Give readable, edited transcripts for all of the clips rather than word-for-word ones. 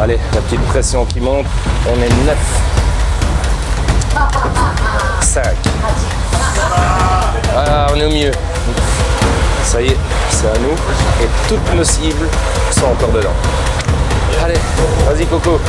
Allez, la petite pression qui monte. On est 9. 5. Ah, on est au mieux. Ça y est, c'est à nous. Et toutes nos cibles sont encore dedans. Allez, vas-y Coco.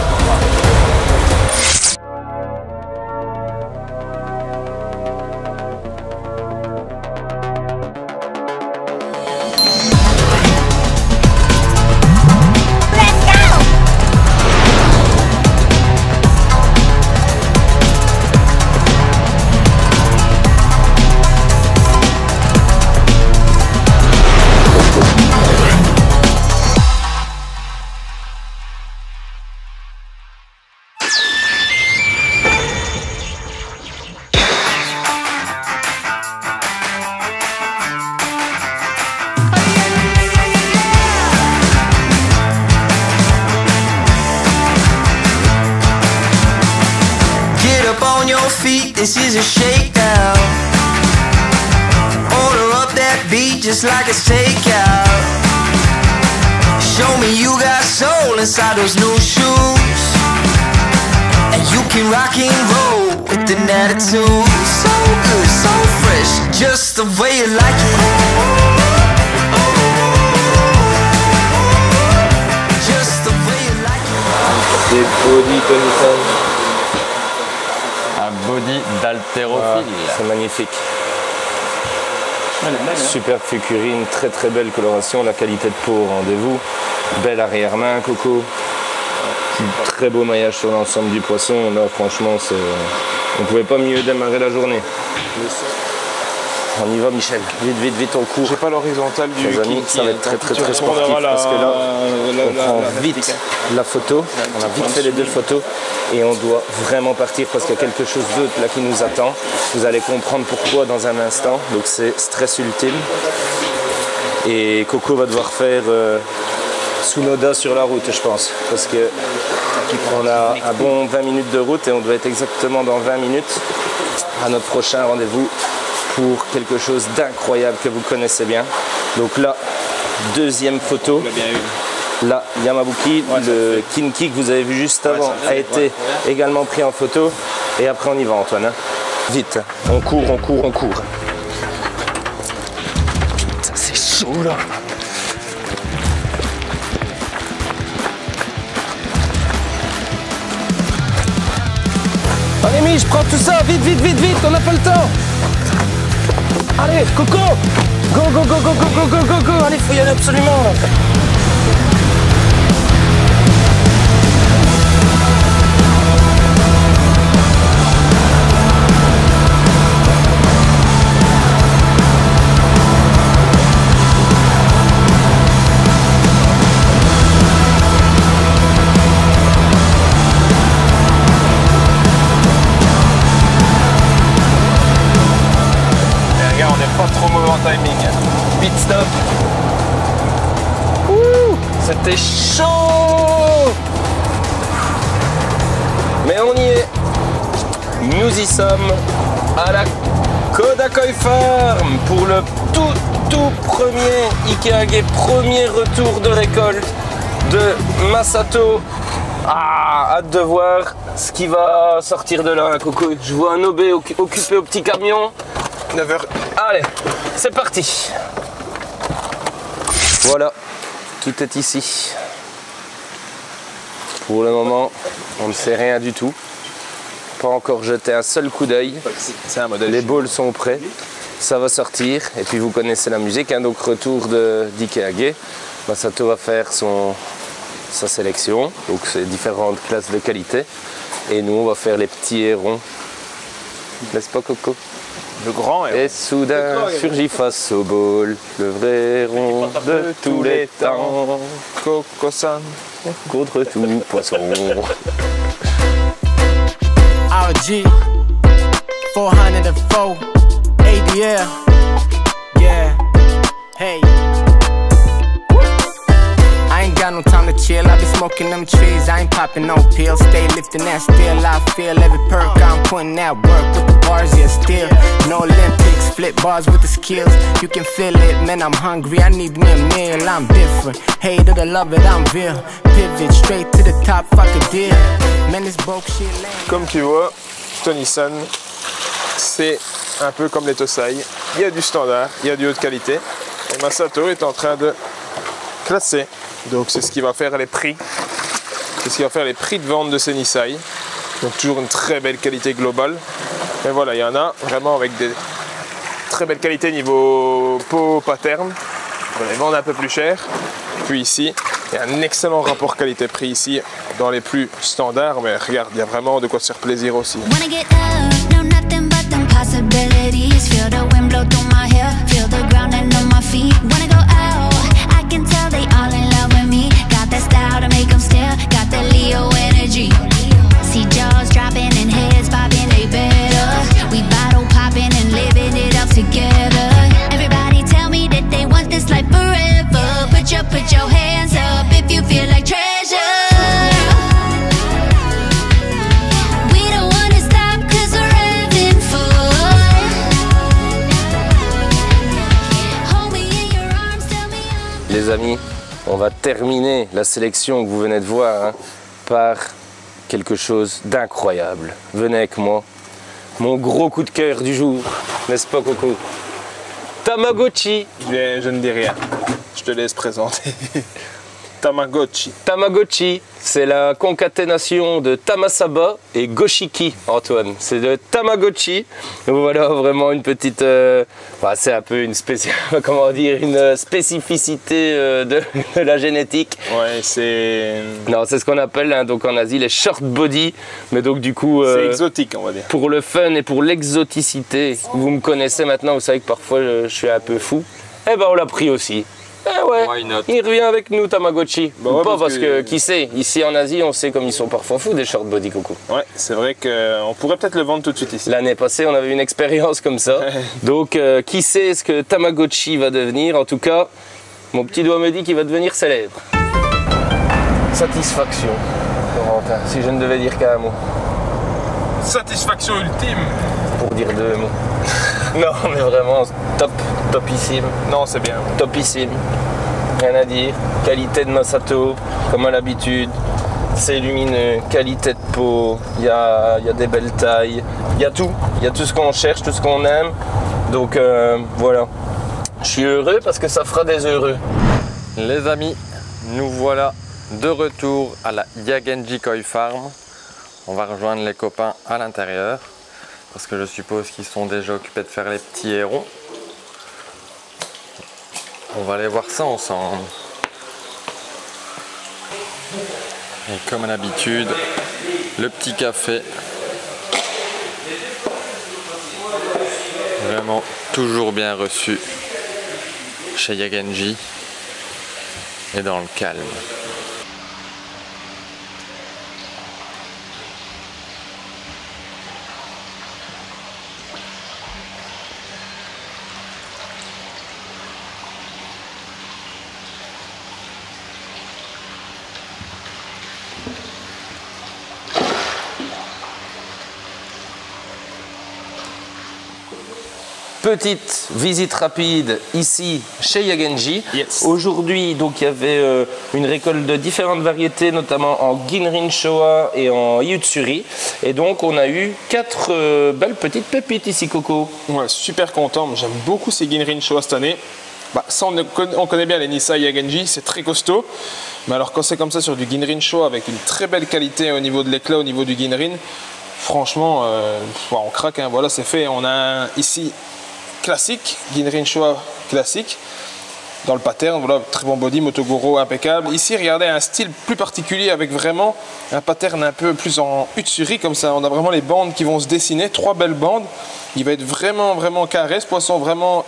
This is a shakedown. Order up that beat just like a takeout. Show me you got soul inside those new shoes, and you can rock and roll with an attitude. So good, so fresh, just the way you like it. Just the way you like it. C'est body Tony. Body d'haltérophile. C'est magnifique. Superbe figurine, très très belle coloration, la qualité de peau au rendez-vous. Belle arrière-main, Coco. Très beau maillage sur l'ensemble du poisson. Là, franchement, on ne pouvait pas mieux démarrer la journée. On y va, Michel. Vite, vite, vite, on court. J'ai pas l'horizontale du Les amis, ça va être très très très sportif parce que là, on prend vite la photo. On a vite fait les deux photos et on doit vraiment partir parce qu'il y a quelque chose d'autre là qui nous attend. Vous allez comprendre pourquoi dans un instant. Donc c'est stress ultime. Et Coco va devoir faire Tsunoda sur la route, je pense. Parce que on a un bon 20 minutes de route et on doit être exactement dans 20 minutes à notre prochain rendez-vous pour quelque chose d'incroyable que vous connaissez bien. Donc là, deuxième photo. Là, Yamabuki, le Kinki que vous avez vu juste avant, a été également pris en photo. Et après, on y va, Antoine. Hein. Vite, on court, on court, on court. Putain, c'est chaud là. Allez, Mich, je prends tout ça, vite, vite, vite, vite, on n'a pas le temps. Allez, Coco, go, go, go, go, go, go, go, go, go. Allez, faut y aller absolument. Timing. Pit stop. Ouh, c'était chaud. Mais on y est. Nous y sommes à la Kodakoi Farm pour le tout premier Ikeage, premier retour de récolte de Masato. Ah, hâte de voir ce qui va sortir de là, Coco. Je vois un obé occupé au petit camion. 9h. Allez, c'est parti. Voilà, tout est ici. Pour le moment, on ne sait rien du tout. Pas encore jeté un seul coup d'œil. C'est un modèle. Les balls sont prêts. Ça va sortir. Et puis vous connaissez la musique, hein, donc retour d'Ikeage. Masato va faire sa sélection. Donc c'est différentes classes de qualité. Et nous, on va faire les petits hérons. N'est-ce pas, Coco? Le grand héron. Et soudain surgit face au bol le vrai héron de tous les temps. Coco-san contre tout poisson. RG 404 ADL. Yeah, hey. I ain't got no time to chill, I be smoking them trees, I ain't popping no pills. Stay lifting that still, I feel every perk, I'm putting that work with the bars, yeah still. No Olympics, flip bars with the skills. You can feel it, man I'm hungry, I need me a meal, I'm different. Hate it or love it, I'm real. Pivot straight to the top, fuck a deal. Man, this broke shit lame. Comme tu vois, Tony-san, c'est un peu comme les Tosai. Il y a du standard, il y a du haute qualité. Et Masato est en train de classer. Donc c'est ce qui va faire les prix. C'est ce qui va faire les prix de vente de ces Nisai. Donc toujours une très belle qualité globale. Mais voilà, il y en a vraiment avec des très belles qualités niveau peau pattern. On les vend un peu plus cher. Puis ici, il y a un excellent rapport qualité-prix ici dans les plus standards. Mais regarde, il y a vraiment de quoi se faire plaisir aussi. Possibilities, feel the wind blow through my hair, feel the ground under my feet. Wanna go out, I can tell they all in love with me. Got that style to make them stare, got that Leo energy. See jaws dropping and heads popping, they better. We bottle popping and living it up together. Everybody tell me that they want this life forever. Put your hands up if you feel like treasure. Les amis, on va terminer la sélection que vous venez de voir hein, par quelque chose d'incroyable. Venez avec moi. Mon gros coup de cœur du jour, n'est-ce pas Coco? Tamagotchi. Je ne dis rien. Je te laisse présenter. Tamagotchi. Tamagotchi, c'est la concaténation de Tamasaba et Goshiki, Antoine. C'est de Tamagotchi. Donc voilà, vraiment une petite... c'est un peu une comment dire, une spécificité de la génétique. Ouais, c'est... Non, c'est ce qu'on appelle hein, donc en Asie les short body. Mais donc du coup... c'est exotique, on va dire. Pour le fun et pour l'exoticité, vous me connaissez maintenant, vous savez que parfois je suis un peu fou. Eh ben on l'a pris aussi. Eh ouais, il revient avec nous Tamagotchi. Bah ouais, pas parce que qui sait, ici en Asie on sait comme ils sont parfois fous des short body Coco. Ouais, c'est vrai qu'on pourrait peut-être le vendre tout de suite ici. L'année passée on avait une expérience comme ça. Donc qui sait ce que Tamagotchi va devenir. En tout cas, mon petit doigt me dit qu'il va devenir célèbre. Satisfaction, Corentin, si je ne devais dire qu'un mot. Satisfaction ultime. Pour dire deux mots. Non mais vraiment top, topissime. Non c'est bien. Topissime. Rien à dire. Qualité de Masato, comme à l'habitude. C'est lumineux, qualité de peau, il y a des belles tailles, il y a tout ce qu'on cherche, tout ce qu'on aime. Donc voilà. Je suis heureux parce que ça fera des heureux. Les amis, nous voilà de retour à la Yagenji Koi Farm. On va rejoindre les copains à l'intérieur. Parce que je suppose qu'ils sont déjà occupés de faire les petits hérons. On va aller voir ça ensemble. Et comme à l'habitude, le petit café. Vraiment toujours bien reçu chez Yagenji. Et dans le calme. Petite visite rapide ici chez Yagenji. Yes. Aujourd'hui, donc il y avait une récolte de différentes variétés, notamment en Ginrin Showa et en Yutsuri. Et donc on a eu 4 belles petites pépites ici, Coco. Ouais, super content. J'aime beaucoup ces Ginrin Showa cette année. Bah, ça, on connaît bien les Nisai Yagenji, c'est très costaud. Mais alors quand c'est comme ça sur du Ginrin Showa avec une très belle qualité au niveau de l'éclat, au niveau du Ginrin, franchement, on craque. Hein. Voilà, c'est fait. On a ici classique, Ginrin Showa classique, dans le pattern, voilà, très bon body, Motogoro impeccable. Ici, regardez, un style plus particulier avec vraiment un pattern un peu plus en Utsuri, comme ça. On a vraiment les bandes qui vont se dessiner, 3 belles bandes. Il va être vraiment carré, ce poisson vraiment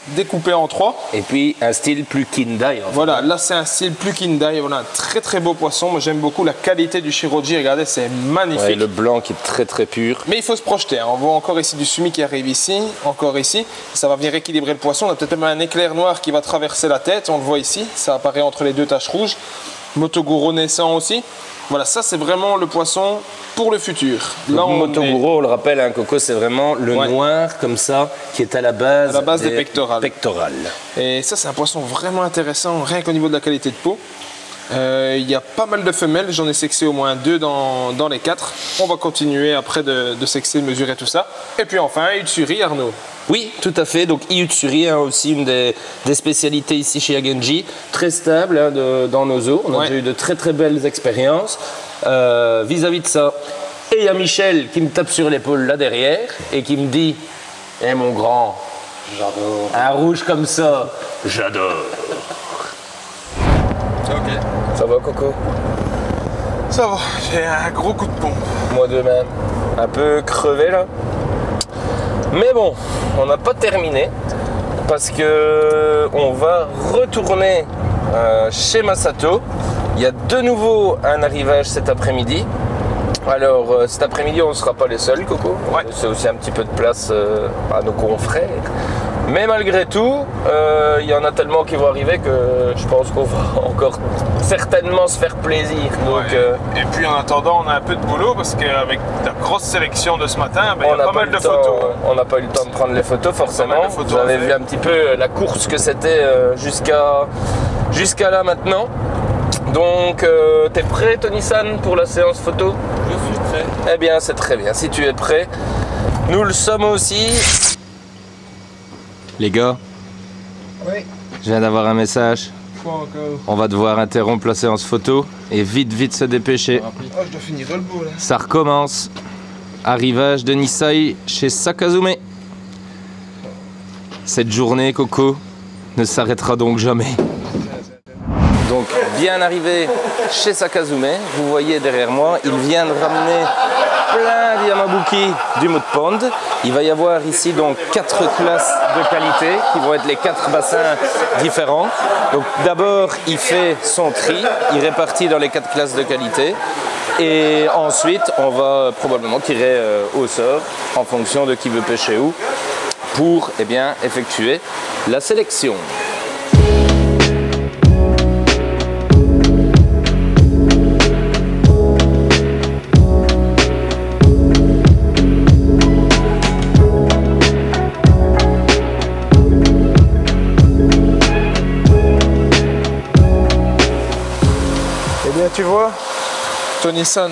découpé en 3. Et puis un style plus Kindai. Voilà, là c'est un style plus Kindai. Voilà, un très beau poisson. Moi j'aime beaucoup la qualité du Shiroji. Regardez, c'est magnifique. Ouais, le blanc qui est très pur. Mais il faut se projeter. Hein. On voit encore ici du sumi qui arrive ici, encore ici. Ça va venir équilibrer le poisson. On a peut-être même un éclair noir qui va traverser la tête. On le voit ici. Ça apparaît entre les 2 taches rouges. Motogoro naissant aussi. Voilà, ça c'est vraiment le poisson pour le futur. Là, Motogoro, on le rappelle, hein, Coco, c'est vraiment le noir comme ça qui est à la base des pectorales. pectorales. Et ça, c'est un poisson vraiment intéressant, rien qu'au niveau de la qualité de peau. Il y a pas mal de femelles, j'en ai sexé au moins 2 dans les 4. On va continuer après de sexer, de mesurer tout ça. Et puis enfin, Utsuri, Arnaud. Oui, tout à fait. Donc Utsuri, hein, aussi une des spécialités ici chez Yagenji. Très stable hein, dans nos eaux. On a déjà eu de très très belles expériences. Vis-à-vis de ça. Et il y a Michel qui me tape sur l'épaule là derrière et qui me dit « Eh mon grand, j'adore. Un rouge comme ça, j'adore. » Ok. Ça va Coco? Ça va, j'ai un gros coup de pompe. Moi de même. Un peu crevé là. Mais bon, on n'a pas terminé parce que on va retourner chez Masato. Il y a de nouveau un arrivage cet après-midi. Alors cet après-midi on ne sera pas les seuls Coco. Ouais. C'est aussi un petit peu de place à nos confrères. Mais malgré tout, il y en a tellement qui vont arriver que je pense qu'on va encore certainement se faire plaisir. Donc, Et puis en attendant, on a un peu de boulot parce qu'avec la grosse sélection de ce matin, il y a pas mal de photos. On n'a pas eu le temps de prendre les photos forcément. Vous avez vu un petit peu la course que c'était jusqu'à là maintenant. Donc, t'es prêt Tony-san pour la séance photo? Je suis prêt. Eh bien, c'est très bien. Si tu es prêt, nous le sommes aussi. Les gars, Oui. je viens d'avoir un message. Quoi encore? On va devoir interrompre la séance photo et vite se dépêcher. Oh, je dois finir le bout là. Ça recommence. Arrivage de Nisai chez Sakazume. Cette journée, Coco, ne s'arrêtera donc jamais. Donc, bien arrivé chez Sakazume, vous voyez derrière moi, il vient de ramener plein de Yamabuki du Mud Pond. Il va y avoir ici donc 4 classes de qualité qui vont être les 4 bassins différents. Donc d'abord il fait son tri, il répartit dans les 4 classes de qualité et ensuite on va probablement tirer au sort en fonction de qui veut pêcher où pour effectuer la sélection. Tu vois, Tony-san,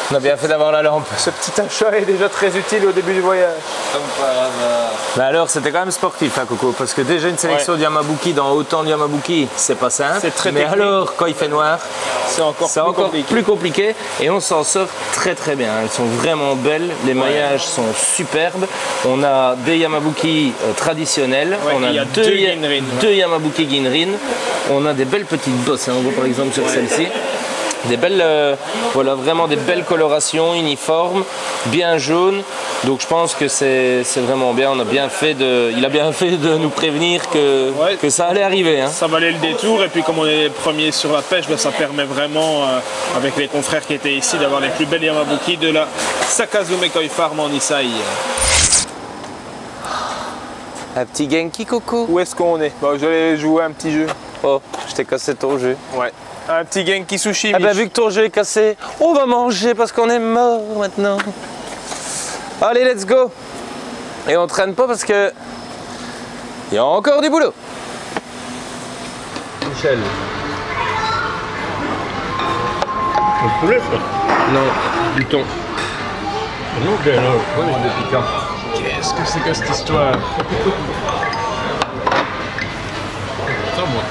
On a bien fait d'avoir la lampe. ce petit achat est déjà très utile au début du voyage. Comme par hasard. Mais alors c'était quand même sportif hein, Coco, parce que déjà une sélection de Yamabuki dans autant de Yamabuki, c'est pas simple. C'est très mais technique. alors quand il fait noir, C'est encore plus compliqué et on s'en sort très bien. Elles sont vraiment belles, les maillages sont superbes. On a des Yamabuki traditionnels, on a il y a deux Ginrin. deux Yamabuki Ginrin. On a des belles petites bosses, hein. On voit par exemple sur celle-ci. Des belles, voilà, vraiment des belles colorations uniformes, bien jaunes. Donc je pense que c'est vraiment bien. Il a bien fait de nous prévenir que ça allait arriver. Hein. Ça valait le détour et puis comme on est les premiers sur la pêche, ça permet vraiment, avec les confrères qui étaient ici, d'avoir les plus belles Yamabuki de la Sakazume Koi Farm en Nisai. Un petit Genki Coco. Où est-ce qu'on est? Bon, j'allais jouer un petit jeu. Oh, je t'ai cassé ton jeu. Ouais. Un petit Genki Sushi. Ah ben vu que ton jeu est cassé, on va manger parce qu'on est mort maintenant. Allez, let's go. Et on traîne pas parce que il y a encore du boulot. Michel. Un poulet, ça? Non, du thon. Non, ben non. Ouais, mais de piquant. Qu'est-ce que c'est que cette histoire? Ça, moi.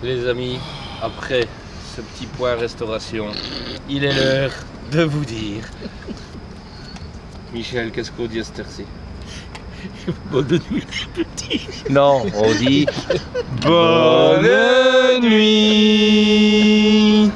Les amis, après ce petit point restauration, il est l'heure de vous dire. Michel, qu'est-ce qu'on dit à cette heure-ci? Bonne nuit, les petits. Non, on dit bonne nuit.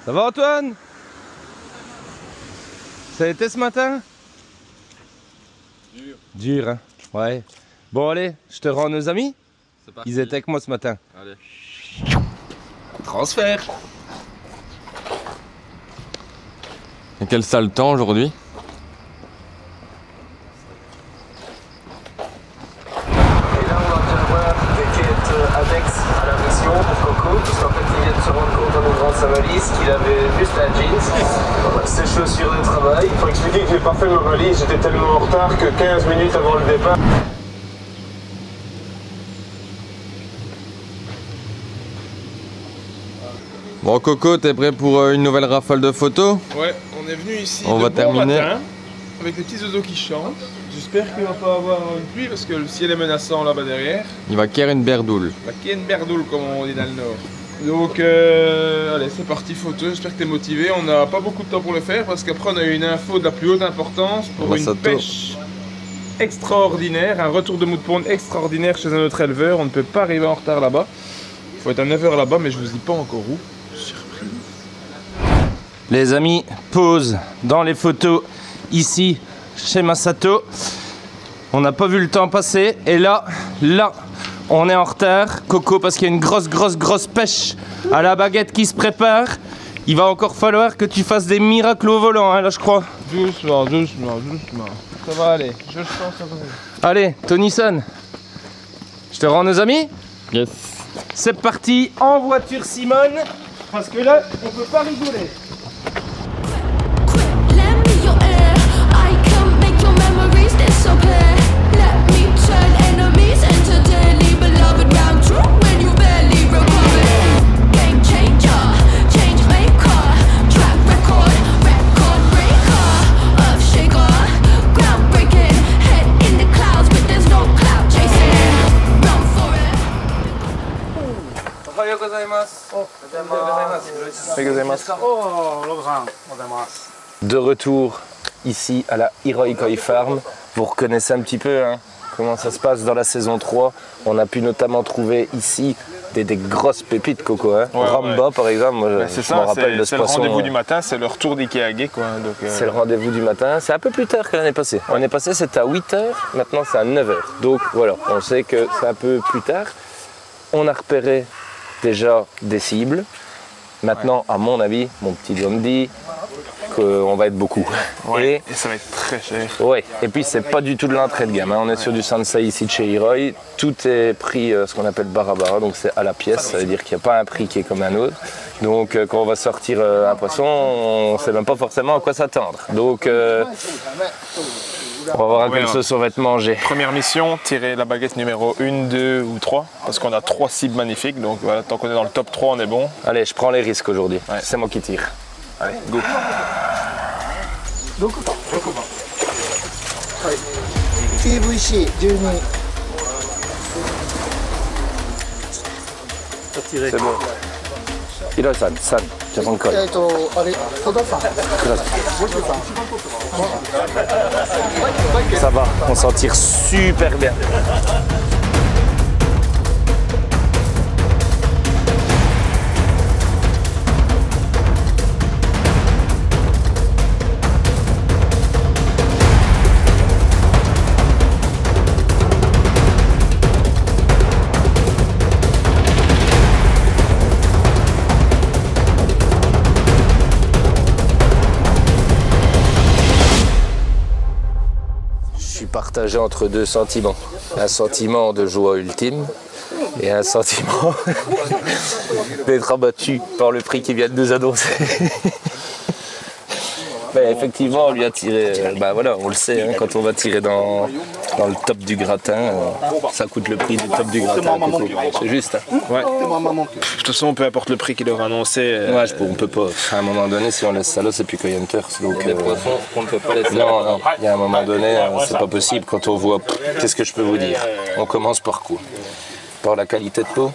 Ça va Antoine? Ça a été ce matin? Dur. Dur, hein? Ouais. Bon allez, je te rends nos amis. Ils étaient avec moi ce matin. Allez. Transfert. Et quel sale temps aujourd'hui. Et là, on va bien voir des quêtes annexes à la mission pour Coco, parce qu'en fait, il vient de se rendre compte en ouvrant sa valise qu'il avait juste la jeans, ses chaussures de travail. Il faut expliquer que je n'ai pas fait ma valise, j'étais tellement en retard que 15 minutes avant le départ. Bon Coco, t'es prêt pour une nouvelle rafale de photos? Ouais, on est venu ici On de va bon terminer. matin, avec les petits oiseaux qui chantent. J'espère qu'il va pas avoir une pluie parce que le ciel est menaçant là-bas derrière. Il va cueillir une berdoule. La Ken Berdoul comme on dit dans le nord. Donc allez, c'est parti photo, j'espère que t'es motivé. On n'a pas beaucoup de temps pour le faire parce qu'après on a eu une info de la plus haute importance pour une pêche extraordinaire, un retour de mou de pond extraordinaire chez un autre éleveur. On ne peut pas arriver en retard là-bas. Il faut être à 9h là-bas, mais je vous dis pas encore où. Surprise. Les amis, pause dans les photos ici chez Masato. On n'a pas vu le temps passer et là, on est en retard. Coco, parce qu'il y a une grosse pêche à la baguette qui se prépare. Il va encore falloir que tu fasses des miracles au volant, hein, là je crois. Doucement. Ça va aller, je sens ça va aller. Allez, Tonyson, je te rends nos amis. Yes. C'est parti, en voiture Simone, parce que là, on peut pas rigoler. Lend me your ear. I can make your memories disappear. Let me turn enemies into dearly beloved. Round true when you barely recover. Game changer, change maker, track record breaker, earth shaker, ground breaking, head in the clouds, but there's no cloud chasing. Run for it. De retour ici à la Hiroi Koi Farm. Vous reconnaissez un petit peu hein, comment ça se passe dans la saison 3. On a pu notamment trouver ici des grosses pépites Coco. Hein. Ouais, Ramba par exemple, moi, je me rappelle de ce c'est le poisson. rendez-vous du matin, c'est le retour d'Ikeage quoi. C'est le rendez-vous du matin. C'est un peu plus tard que l'année passée. L'année passée c'était à 8h, maintenant c'est à 9h. Donc voilà, on sait que c'est un peu plus tard. On a repéré déjà des cibles. Maintenant, à mon avis, mon petit doigt me dit qu'on va être beaucoup. Et ça va être très cher. Ouais. Et puis c'est pas du tout de l'entrée de gamme. Hein. On est sur du Sansei ici de chez Hiroi. Tout est pris ce qu'on appelle barabara, donc c'est à la pièce. Ça veut dire qu'il n'y a pas un prix qui est comme un autre. Donc quand on va sortir un poisson, on ne sait même pas forcément à quoi s'attendre. Donc on va voir à quelle sauce on va être mangé. Première mission, tirer la baguette numéro 1, 2 ou 3, parce qu'on a 3 cibles magnifiques, donc voilà, tant qu'on est dans le top 3, on est bon. Allez, je prends les risques aujourd'hui. Ouais. C'est moi qui tire. Allez, go. TVC 12 C'est bon. Hiro-san, Japan-Koi. あれ戸田さん Ça va, on s'en tire super bien. Partagé entre deux sentiments. Un sentiment de joie ultime et un sentiment d'être abattu par le prix qu'il vient de nous annoncer. Mais effectivement, on lui a tiré, voilà, on le sait, hein, quand on va tirer dans le top du gratin, ça coûte le prix du top du gratin. C'est juste. Hein. Ouais. De toute façon, peu importe le prix qu'il aura annoncé. Ouais, on peut pas. À un moment donné, si on laisse ça là, c'est plus que Hunters. Donc, Les poissons qu'on ne peut pas laisser. non, il y a un moment donné, c'est pas possible. Quand on voit, qu'est-ce que je peux vous dire? On commence par quoi? Par la qualité de peau.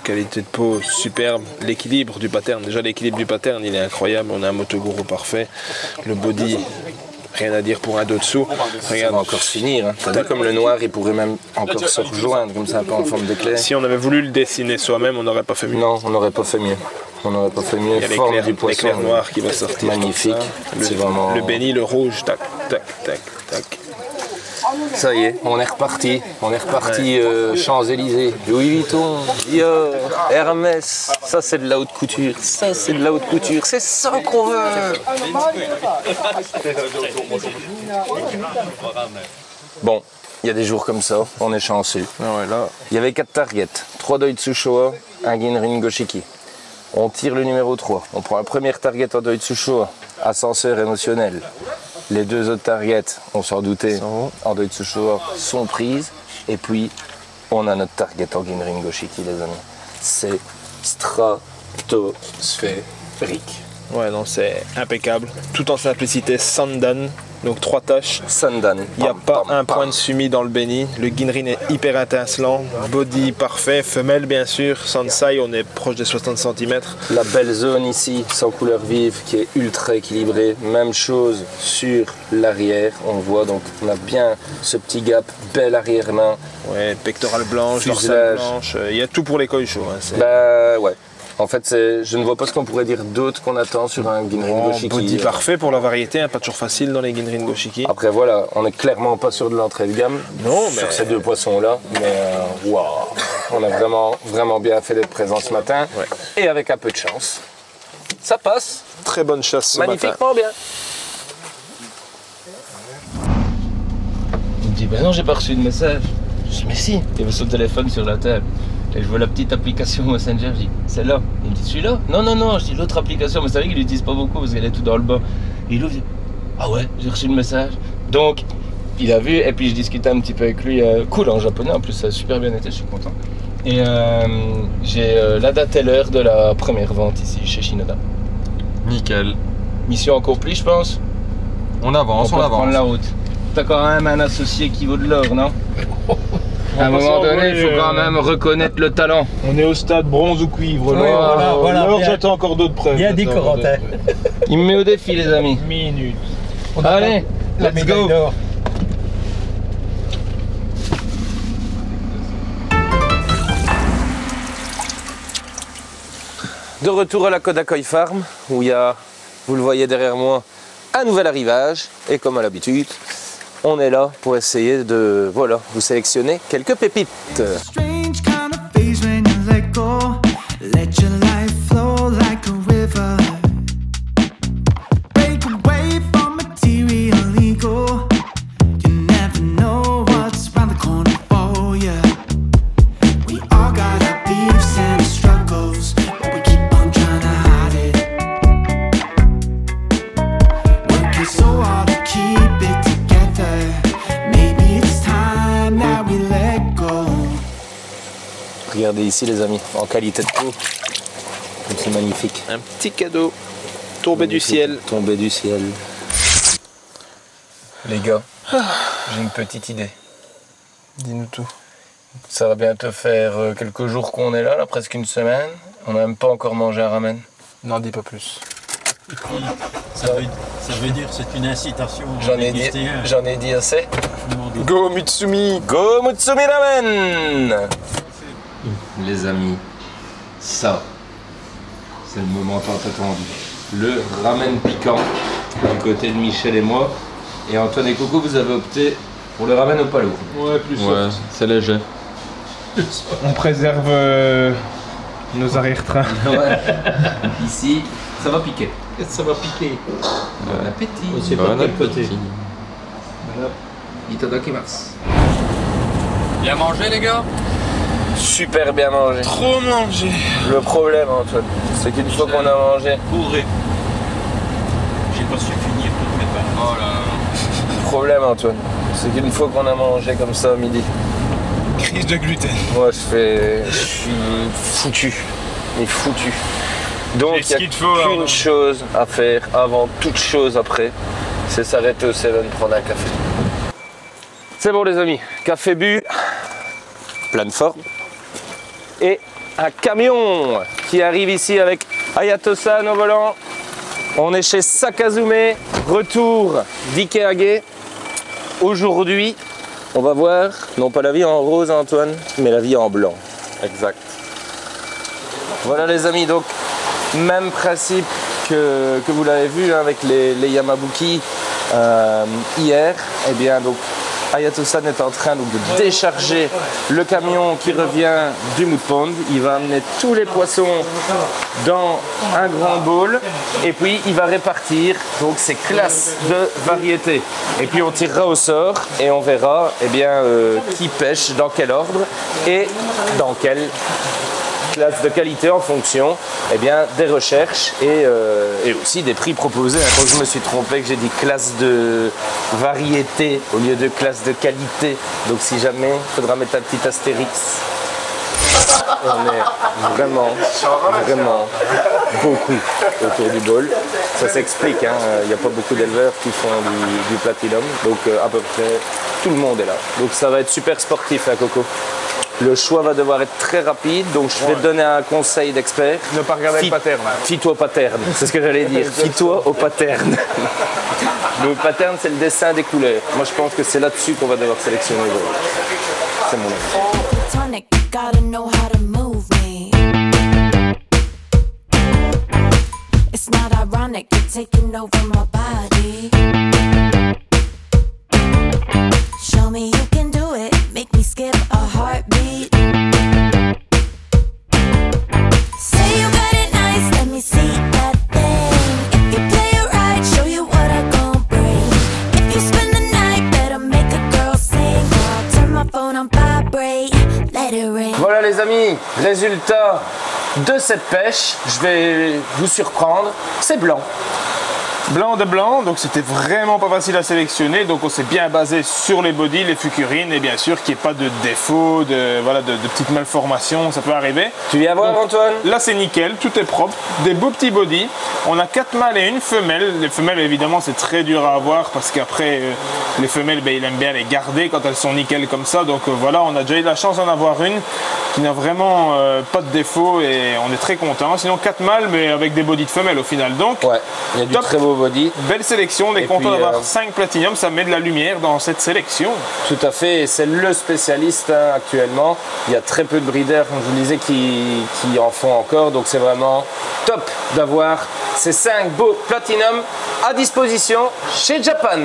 Qualité de peau superbe, l'équilibre du pattern, déjà l'équilibre du pattern il est incroyable, on a un Motoguro parfait, le body, rien à dire pour un dessous. Ça va encore se finir. Hein. T'as vu comme le noir il pourrait même encore se rejoindre comme ça un peu en forme d'éclair. Si on avait voulu le dessiner soi-même, on n'aurait pas fait mieux. Non, on n'aurait pas fait mieux. On n'aurait pas fait mieux. Il y a Forme du poisson. l'éclair noir qui va sortir. Magnifique. C'est vraiment... Le béni, le rouge, tac, tac, tac, tac. Ça y est, on est reparti. On est reparti Champs-Élysées, Louis Vuitton, Dior, Hermès. Ça, c'est de la haute couture. Ça, c'est de la haute couture. C'est ça qu'on veut. Bon, il y a des jours comme ça, on est chanceux. Ah ouais, là. Il y avait 4 targets, 3 Doi Tsushoa, un Ginrin Goshiki. On tire le numéro 3. On prend la première target en Doi Tsushoa, ascenseur émotionnel. Les 2 autres targets, on s'en doutait, en Doi Tsushoa, sont prises. Et puis, on a notre target en Ginrin Goshiki, les amis. C'est stratosphérique. Ouais, non, c'est impeccable. Tout en simplicité, Sandan. Donc 3 tâches. Sandan. Il n'y a pas un point de sumi dans le béni. Le Ginrin est hyper étincelant. Body parfait. Femelle, bien sûr. Sansai, on est proche des 60 cm. La belle zone ici, sans couleur vive, qui est ultra équilibrée. Même chose sur l'arrière. On voit, donc on a bien ce petit gap. Belle arrière-main. Ouais, pectorale blanche, Fuselage. dorsale blanche. Il y a tout pour les koisho. Hein, Bah ouais. En fait, je ne vois pas ce qu'on pourrait dire d'autre qu'on attend sur un Ginrin Goshiki. Body parfait pour la variété, hein, pas toujours facile dans les Ginrin Goshiki. Après voilà, on n'est clairement pas sur de l'entrée de gamme Non, sur mais- ces 2 poissons-là. Mais waouh, on a vraiment bien fait d'être présent ce matin. Ouais. Et avec un peu de chance, ça passe Très bonne chasse ce matin. magnifiquement bien. Il me dit, ben non, j'ai pas reçu de message. Je dis, mais si, il y avait son téléphone sur la table. Et je vois la petite application Messenger, je dis, celle-là. Il me dit, celui-là? Non, je dis l'autre application, mais c'est vrai qu'il l'utilise pas beaucoup parce qu'elle est tout dans le bas. Et il ouvre, il dit, ah ouais, j'ai reçu le message. Donc, il a vu, et puis je discutais un petit peu avec lui, cool en japonais, en plus ça a super bien été, je suis content. Et j'ai la date et l'heure de la première vente ici, chez Shinoda. Nickel. Mission accomplie, je pense. On avance, On on peut prendre la avance. route. T'as quand même un associé qui vaut de l'or, non? À un va moment donné, il faut s'envoler, quand même reconnaître le talent. On est au stade bronze ou cuivre. Oui, L'or, voilà, l'or, bien. j'attends encore d'autres preuves. Bien dit, J'attends encore Corentin. d'autres preuves. Il me met au défi, les amis. Minute. Allez, La let's médaille go. d'or. De retour à la Kodakoi Farm, où il y a, vous le voyez derrière moi, un nouvel arrivage. Et comme à l'habitude, on est là pour essayer de, voilà, vous sélectionner quelques pépites. Strange kind of phase when you let go. Let your life flow like a river. Break away from material ego. You never know what's round the corner for you. We all got our beefs and our struggles, but we keep on trying to hide it. Working so hard to keep it together. Maybe it's time that we let go. Regardez ici, les amis, en qualité de peau. C'est magnifique. Un petit cadeau tombé du ciel. Tombé du ciel. Les gars, j'ai une petite idée. Dis-nous tout. Ça va bientôt faire quelques jours qu'on est là, presque une semaine. On n'a même pas encore mangé un ramen. N'en dis pas plus. Ça veut dire que c'est une incitation. à J'en ai déguster un. j'en ai dit assez. Je m'en doute. Go Mitsumi. Go Mutsumi Ramen! Les amis, ça, c'est le moment tant attendu. Le ramen piquant, du côté de Michel et moi. Et Antoine et Coco, vous avez opté pour le ramen au palo. Ouais, plus Ouais, c'est léger. On préserve nos arrière-trains. Ouais. Ici, ça va piquer. Ça va piquer. Bon appétit. C'est pas de quel côté. Itadakimasu. Bien mangé, les gars? Super bien mangé. Trop mangé. Le problème, Antoine, c'est qu'une fois qu'on a mangé, Bourré. J'ai pas su finir toutes mes paroles. Oh là là. le problème, Antoine, c'est qu'une fois qu'on a mangé comme ça à midi, Crise de gluten. moi je suis foutu. Mais foutu. Donc J'ai ce il qu'il n'y a te faut, qu'une Arnaud. chose à faire avant toute chose après, c'est s'arrêter au 7 prendre un café. C'est bon les amis, café bu, pleine forme. Et un camion qui arrive ici avec Hayato-san au volant. On est chez Sakazume, retour d'Ikeage. Aujourd'hui, on va voir, non pas la vie en rose Antoine, mais la vie en blanc. Exact. Voilà les amis, donc Même principe que vous l'avez vu hein, avec les Yamabuki hier. Eh bien, donc, Ayatosan est en train donc, de décharger le camion qui revient du mood pond. Il va amener tous les poissons dans un grand bowl et puis il va répartir donc ces classes de variétés. Et puis on tirera au sort et on verra eh bien, qui pêche, dans quel ordre et dans quelle classe de qualité en fonction eh bien, des recherches et aussi des prix proposés. Quand je me suis trompé que j'ai dit classe de variété au lieu de classe de qualité. Donc si jamais, il faudra mettre un petit astérix. On est vraiment beaucoup autour du bol. Ça s'explique, hein. Il n'y a pas beaucoup d'éleveurs qui font du platinum. Donc à peu près tout le monde est là. Donc ça va être super sportif, hein, Coco. Le choix va devoir être très rapide, donc je vais te donner un conseil d'expert. Ne pas regarder le pattern. Fie-toi au pattern, c'est ce que j'allais dire. Fie-toi au pattern. Le pattern, c'est le dessin des couleurs. Moi, je pense que c'est là-dessus qu'on va devoir sélectionner. C'est mon avis. Show me you can do it, make me skip a heartbeat. Say you got it nice, let me see that thing. If you play it right, show you what I gon' bring. If you spend the night, better make a girl sing. I'll turn my phone on vibrate, let it ring. Voilà les amis, résultat de cette pêche, je vais vous surprendre, c'est blanc. Blanc de blanc, donc c'était vraiment pas facile à sélectionner, donc on s'est bien basé sur les bodies, les fucurines et bien sûr qu'il n'y ait pas de défauts, de petites malformations, ça peut arriver. Tu viens voir Antoine? Là c'est nickel, tout est propre, des beaux petits bodies, on a 4 mâles et une femelle. Les femelles évidemment c'est très dur à avoir parce qu'après les femelles ben, il aime bien les garder quand elles sont nickel comme ça, donc voilà, on a déjà eu la chance d'en avoir une qui n'a vraiment pas de défaut et on est très content. Sinon 4 mâles mais avec des bodies de femelles au final, donc ouais, il y a du très beau body. Belle sélection, on est content d'avoir 5 platinum, ça met de la lumière dans cette sélection. Tout à fait, c'est le spécialiste hein, actuellement. Il y a très peu de breeders, comme je vous le disais, qui en font encore, donc c'est vraiment top d'avoir ces 5 beaux platinum à disposition chez Japan.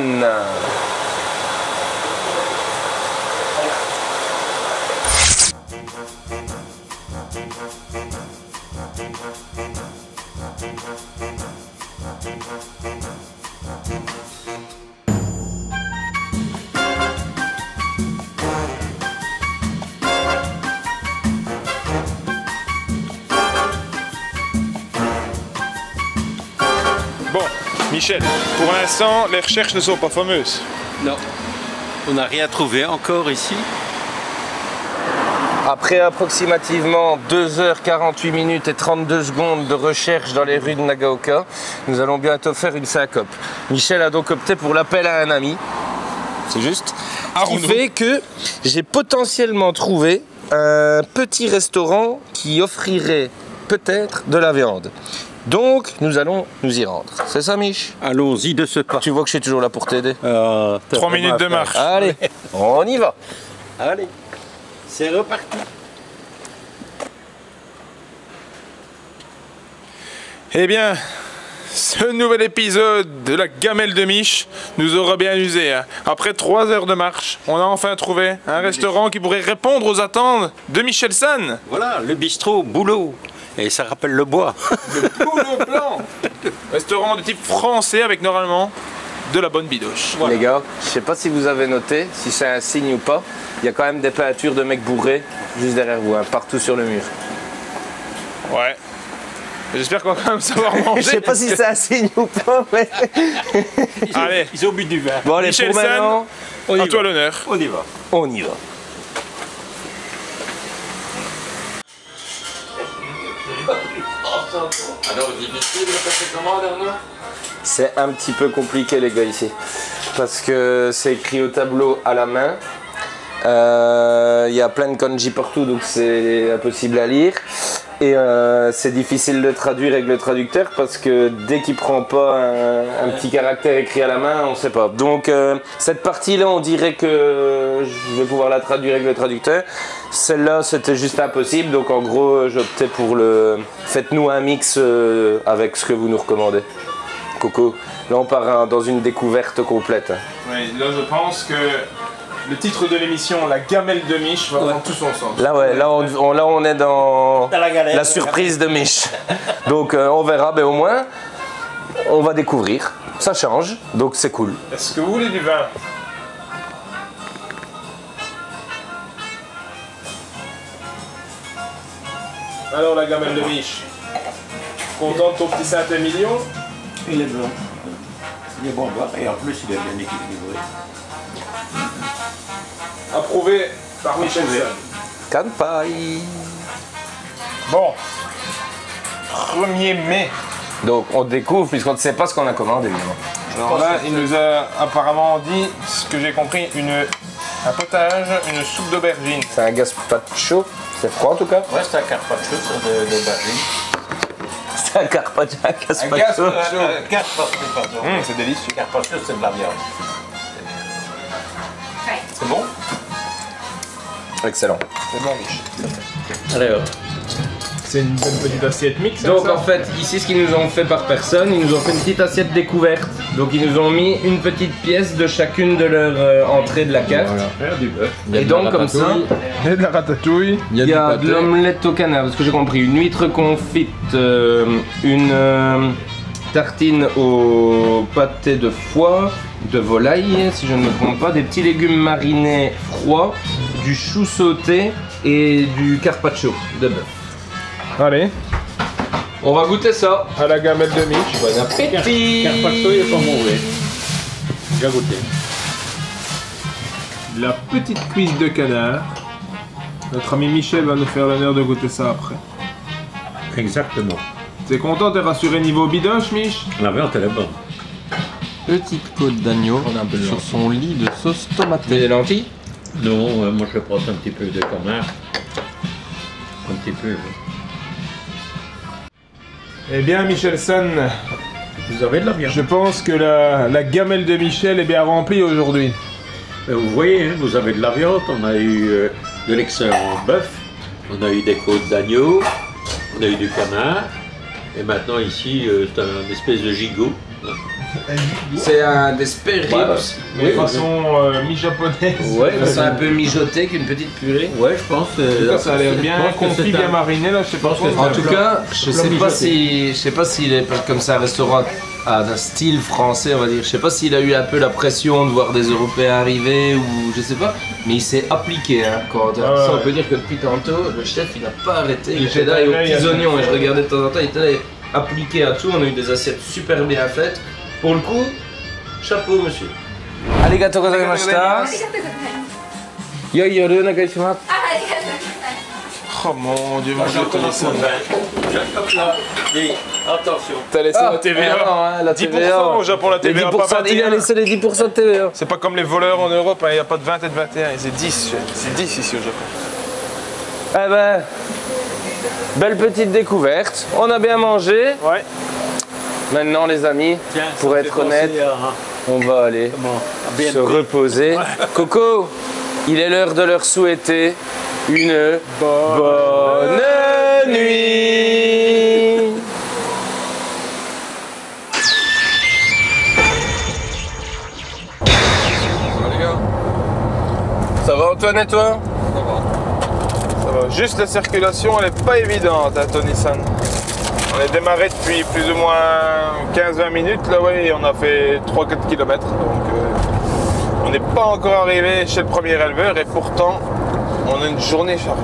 Bon, Michel, pour l'instant, les recherches ne sont pas fameuses. Non, on n'a rien trouvé encore ici. Après approximativement 2h48 minutes et 32 secondes de recherche dans les rues de Nagaoka, nous allons bientôt faire une syncope. Michel a donc opté pour l'appel à un ami. C'est juste. Ce qui fait que j'ai potentiellement trouvé un petit restaurant qui offrirait peut-être de la viande. Donc, nous allons nous y rendre. C'est ça, Mich? Allons-y de ce pas. Tu vois que je suis toujours là pour t'aider. 3 minutes de marche. Allez, on y va. Allez, c'est reparti. Eh bien, ce nouvel épisode de la gamelle de Mich nous aura bien usé. Hein. Après 3 heures de marche, on a enfin trouvé un restaurant qui pourrait répondre aux attentes de Michel San. Voilà, le bistrot Boulot. Et ça rappelle le bois. Le Boulot Blanc. Restaurant de type français avec normalement de la bonne bidoche. Voilà. Les gars, je sais pas si vous avez noté, si c'est un signe ou pas, il y a quand même des peintures de mecs bourrés juste derrière vous, hein, partout sur le mur. Ouais. J'espère qu'on va quand même savoir manger. Je sais pas si c'est un signe ou pas, mais... Allez, ils ont bu du vin. Bon, allez, Michel pour maintenant, à toi l'honneur. On y va. On y va. Alors, difficile de passer comment, Arnaud? C'est un petit peu compliqué, les gars, ici. Parce que c'est écrit au tableau à la main. Il y a plein de kanji partout, donc c'est impossible à lire. Et c'est difficile de traduire avec le traducteur parce que dès qu'il prend pas un petit caractère écrit à la main, on sait pas. Donc cette partie-là, on dirait que je vais pouvoir la traduire avec le traducteur. Celle-là, c'était juste impossible. Donc en gros, j'optais pour le faites-nous un mix avec ce que vous nous recommandez. Coco, là on part dans une découverte complète. Oui, là je pense que le titre de l'émission, la gamelle de Mich, va prendre tout son sens. Là, ouais, là on est dans la surprise de Mich. Donc on verra, mais au moins, on va découvrir. Ça change, donc c'est cool. Est-ce que vous voulez du vin? Alors la gamelle de Mich, content de ton petit Saint-Émilion? Il est bon. Il est bon à boire et en plus il est bien équilibré. Approuvé par Michel Zerg. Kanpai. Bon, 1er mai. Donc on découvre puisqu'on ne sait pas ce qu'on a commandé évidemment. Alors là, il nous a apparemment dit, ce que j'ai compris, un potage, une soupe d'aubergine. C'est un gazpacho, c'est froid en tout cas. Ouais, c'est un carpaccio d'aubergine. C'est un carpaccio, un gazpacho. Carpaccio, pardon. C'est délicieux. Carpaccio, c'est de la viande. C'est bon? Excellent. C'est bon, Mich. Alors, c'est une bonne petite assiette mixte. Donc ça, en fait, ici ce qu'ils nous ont fait par personne, ils nous ont fait une petite assiette découverte. Donc ils nous ont mis une petite pièce de chacune de leurs entrées de la carte. voilà. Du bœuf. Et donc comme ça, il y a de la ratatouille. il y a de l'omelette au canard, parce que j'ai compris, une huître confite, une tartine au pâté de foie, de volaille, si je ne me trompe pas, des petits légumes marinés froids, du chou sauté et du carpaccio de bœuf. Allez, On va goûter ça. à la gamelle de Mich. Bon appétit. Carpaccio, il est pas mauvais. J'ai goûté. La petite cuisse de canard. Notre ami Michel va nous faire l'honneur de goûter ça après. Exactement. T'es content, t'es rassuré niveau bidoche, Mich? La viande, elle est bonne. Petite côte d'agneau On a un peu de sur viande. son lit de sauce tomatée. Des lentilles? Non, moi je prends un petit peu de canard. Un petit peu. Eh bien, Michelson, Vous avez de la viande. je pense que la gamelle de Michel est bien remplie aujourd'hui. Vous voyez, hein, vous avez de la viande, on a eu de l'excellent bœuf, on a eu des côtes d'agneau, on a eu du canard, et maintenant ici, c'est un espèce de gigot. C'est un des spare ribs. Mais de façon mi-japonaise. Ouais, c'est un peu mijoté qu'une petite purée. Ouais, je pense. En tout cas, ça a l'air bien confit, bien mariné là, je sais pas pense que quoi. En tout cas, je sais pas s'il est comme c'est un restaurant d'un style français, on va dire. Je sais pas s'il a eu un peu la pression de voir des Européens arriver ou je sais pas, mais il s'est appliqué. Hein, quand Ah ouais. ça, on peut dire que depuis tantôt, le chef il n'a pas arrêté. Il était était là et aux là, il petits a- oignons et je regardais de temps en temps, il était là appliqué à tout. On a eu des assiettes super bien faites. Pour le coup, chapeau monsieur. Arigatou gozaimashita. Yoyoru nagaishimasu. Oh mon dieu, moi je connais ça. Hop là, dis, attention. T'as laissé la TVA. non, hein, la 10% au Japon, la TVA, Les 10%, pas 21. il a laissé les 10% de TVA. C'est pas comme les voleurs en Europe, il n'y a pas de 20 et de 21, c'est 10. C'est 10 ici au Japon. Eh ben, belle petite découverte. On a bien mangé. Ouais. Maintenant, les amis, Tiens, pour ça être fait penser honnête, à- on va aller à BNP. se reposer. Coco, il est l'heure de leur souhaiter une bonne nuit. Ça va Antoine et toi? Ça va. Juste la circulation, elle est pas évidente à Tony-san. On est démarré depuis plus ou moins 15-20 minutes là, ouais, et on a fait 3-4 km. Donc on n'est pas encore arrivé chez le premier éleveur et pourtant on a une journée chargée.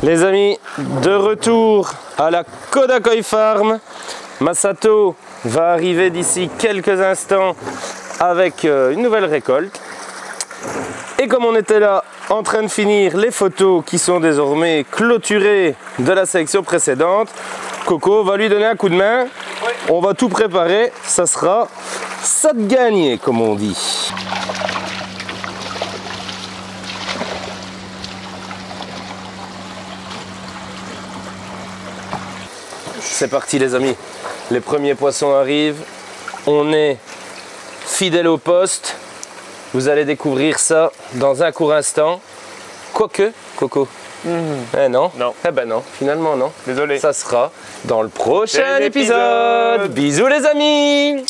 Les amis, de retour à la Kodakoi Farm. Masato va arriver d'ici quelques instants avec une nouvelle récolte. Et comme on était là en train de finir les photos qui sont désormais clôturées de la sélection précédente, Coco va lui donner un coup de main. On va tout préparer, ça sera ça de gagner comme on dit. C'est parti les amis. Les premiers poissons arrivent. On est fidèle au poste. Vous allez découvrir ça dans un court instant. Quoique, Coco. Eh non. Non. Eh ben non, finalement non. Désolé. Ça sera dans le prochain épisode. Bisous les amis.